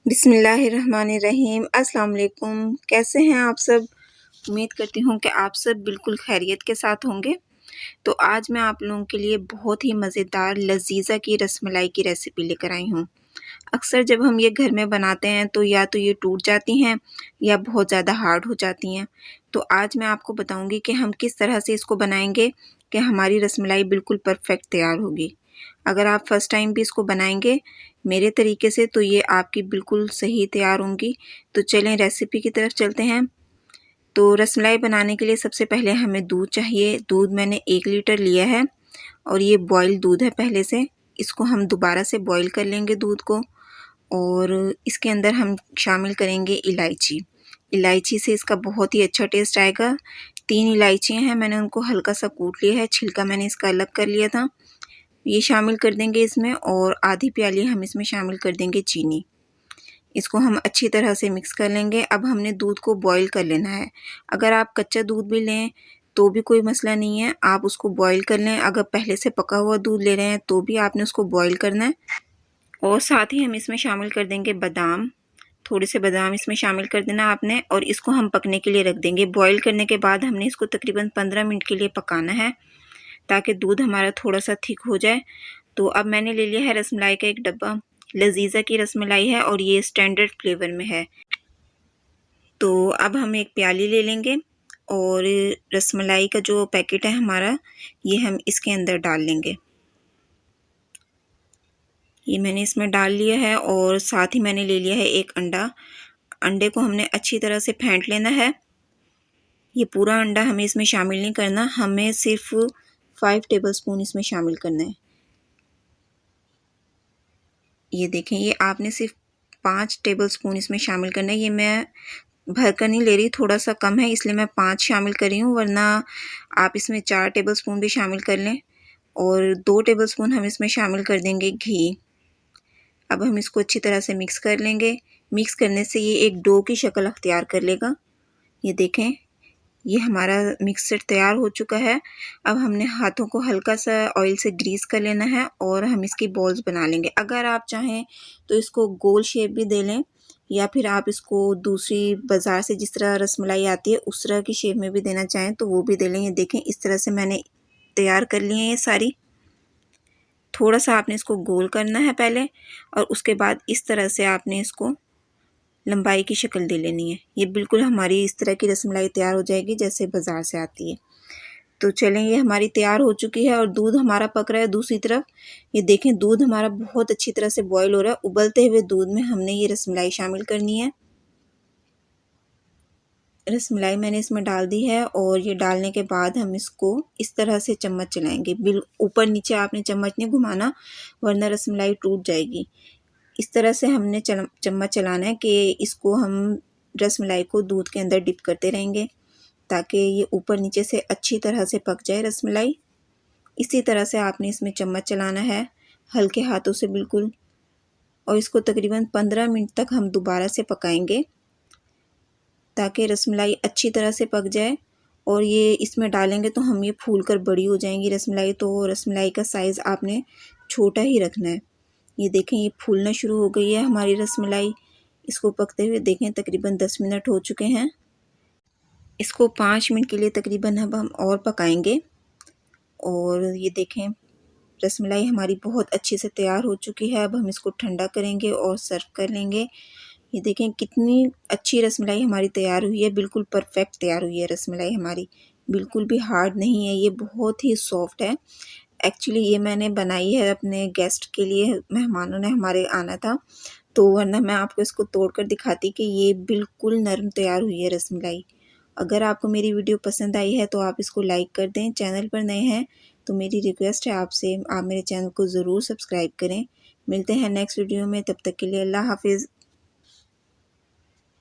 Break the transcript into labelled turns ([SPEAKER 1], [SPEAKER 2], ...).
[SPEAKER 1] बिस्मिल्लाहिर्रहमानिर्रहीम। अस्सलाम वालेकुम। कैसे हैं आप सब? उम्मीद करती हूँ कि आप सब बिल्कुल खैरियत के साथ होंगे। तो आज मैं आप लोगों के लिए बहुत ही मज़ेदार लज़ीज़ा की रसमलाई की रेसिपी लेकर आई हूँ। अक्सर जब हम ये घर में बनाते हैं तो या तो ये टूट जाती हैं या बहुत ज़्यादा हार्ड हो जाती हैं। तो आज मैं आपको बताऊँगी कि हम किस तरह से इसको बनाएंगे कि हमारी रसमलाई बिल्कुल परफेक्ट तैयार होगी। अगर आप फ़र्स्ट टाइम भी इसको बनाएंगे मेरे तरीके से तो ये आपकी बिल्कुल सही तैयार होंगी। तो चलें रेसिपी की तरफ चलते हैं। तो रसमलाई बनाने के लिए सबसे पहले हमें दूध चाहिए। दूध मैंने 1 लीटर लिया है और ये बॉयल दूध है पहले से। इसको हम दोबारा से बॉयल कर लेंगे दूध को और इसके अंदर हम शामिल करेंगे इलायची। इलायची से इसका बहुत ही अच्छा टेस्ट आएगा। 3 इलायचियाँ हैं, मैंने उनको हल्का सा कूट लिया है, छिलका मैंने इसका अलग कर लिया था। ये शामिल कर देंगे इसमें और आधी प्याली हम इसमें शामिल कर देंगे चीनी। इसको हम अच्छी तरह से मिक्स कर लेंगे। अब हमने दूध को बॉईल कर लेना है। अगर आप कच्चा दूध भी लें तो भी कोई मसला नहीं है, आप उसको बॉईल कर लें। अगर पहले से पका हुआ दूध ले रहे हैं तो भी आपने उसको बॉईल करना है। और साथ ही हम इसमें शामिल कर देंगे बादाम। थोड़े से बादाम इसमें शामिल कर देना आपने और इसको हम पकने के लिए रख देंगे। बॉईल करने के बाद हमने इसको तकरीबन 15 मिनट के लिए पकाना है ताकि दूध हमारा थोड़ा सा थिक हो जाए। तो अब मैंने ले लिया है रसमलाई का एक डब्बा। लजीज़ा की रसमलाई है और ये स्टैंडर्ड फ्लेवर में है। तो अब हम एक प्याली ले लेंगे और रसमलाई का जो पैकेट है हमारा ये हम इसके अंदर डाल लेंगे। ये मैंने इसमें डाल लिया है और साथ ही मैंने ले लिया है एक अंडा। अंडे को हमने अच्छी तरह से फेंट लेना है। ये पूरा अंडा हमें इसमें शामिल नहीं करना, हमें सिर्फ 5 टेबलस्पून इसमें शामिल करना है। ये देखें, ये आपने सिर्फ 5 टेबलस्पून इसमें शामिल करना है। ये मैं भर कर नहीं ले रही, थोड़ा सा कम है इसलिए मैं 5 शामिल कर रही हूँ, वरना आप इसमें 4 टेबलस्पून भी शामिल कर लें। और 2 टेबलस्पून हम इसमें शामिल कर देंगे घी। अब हम इसको अच्छी तरह से मिक्स कर लेंगे। मिक्स करने से ये एक डो की शक्ल अख्तियार कर लेगा। ये देखें, ये हमारा मिक्सचर तैयार हो चुका है। अब हमने हाथों को हल्का सा ऑयल से ग्रीस कर लेना है और हम इसकी बॉल्स बना लेंगे। अगर आप चाहें तो इसको गोल शेप भी दे लें या फिर आप इसको दूसरी बाज़ार से जिस तरह रसमलाई आती है उस तरह की शेप में भी देना चाहें तो वो भी दे लें। ये देखें, इस तरह से मैंने तैयार कर ली है ये सारी। थोड़ा सा आपने इसको गोल करना है पहले और उसके बाद इस तरह से आपने इसको लंबाई की शक्ल दे लेनी है। ये बिल्कुल हमारी इस तरह की रसमलाई तैयार हो जाएगी जैसे बाज़ार से आती है। तो चलें, ये हमारी तैयार हो चुकी है और दूध हमारा पक रहा है दूसरी तरफ। ये देखें, दूध हमारा बहुत अच्छी तरह से बॉयल हो रहा है। उबलते हुए दूध में हमने ये रसमलाई शामिल करनी है। रसमलाई मैंने इसमें डाल दी है और ये डालने के बाद हम इसको इस तरह से चम्मच चलाएंगे। ऊपर नीचे आपने चम्मच नहीं घुमाना वरना रसमलाई टूट जाएगी। इस तरह से हमने चम्मच चलाना है कि इसको हम रसमलाई को दूध के अंदर डिप करते रहेंगे ताकि ये ऊपर नीचे से अच्छी तरह से पक जाए रसमलाई। इसी तरह से आपने इसमें चम्मच चलाना है हल्के हाथों से बिल्कुल, और इसको तकरीबन 15 मिनट तक हम दोबारा से पकाएंगे ताकि रसमलाई अच्छी तरह से पक जाए। और ये इसमें डालेंगे तो हम ये फूल कर बड़ी हो जाएंगी रसमलाई, तो रसमलाई का साइज़ आपने छोटा ही रखना है। ये देखें, ये फूलना शुरू हो गई है हमारी रसमलाई। इसको पकते हुए देखें तकरीबन 10 मिनट हो चुके हैं। इसको 5 मिनट के लिए तकरीबन अब हम और पकाएंगे। और ये देखें, रसमलाई हमारी बहुत अच्छे से तैयार हो चुकी है। अब हम इसको ठंडा करेंगे और सर्व कर लेंगे। ये देखें कितनी अच्छी रसमलाई हमारी तैयार हुई है, बिल्कुल परफेक्ट तैयार हुई है रसमलाई हमारी, बिल्कुल भी हार्ड नहीं है, ये बहुत ही सॉफ्ट है। एक्चुअली ये मैंने बनाई है अपने गेस्ट के लिए, मेहमानों ने हमारे आना था, तो वरना मैं आपको इसको तोड़ कर दिखाती कि ये बिल्कुल नरम तैयार हुई है रसमलाई। अगर आपको मेरी वीडियो पसंद आई है तो आप इसको लाइक कर दें। चैनल पर नए हैं तो मेरी रिक्वेस्ट है आपसे, आप मेरे चैनल को ज़रूर सब्सक्राइब करें। मिलते हैं नेक्स्ट वीडियो में, तब तक के लिए अल्लाह हाफिज़।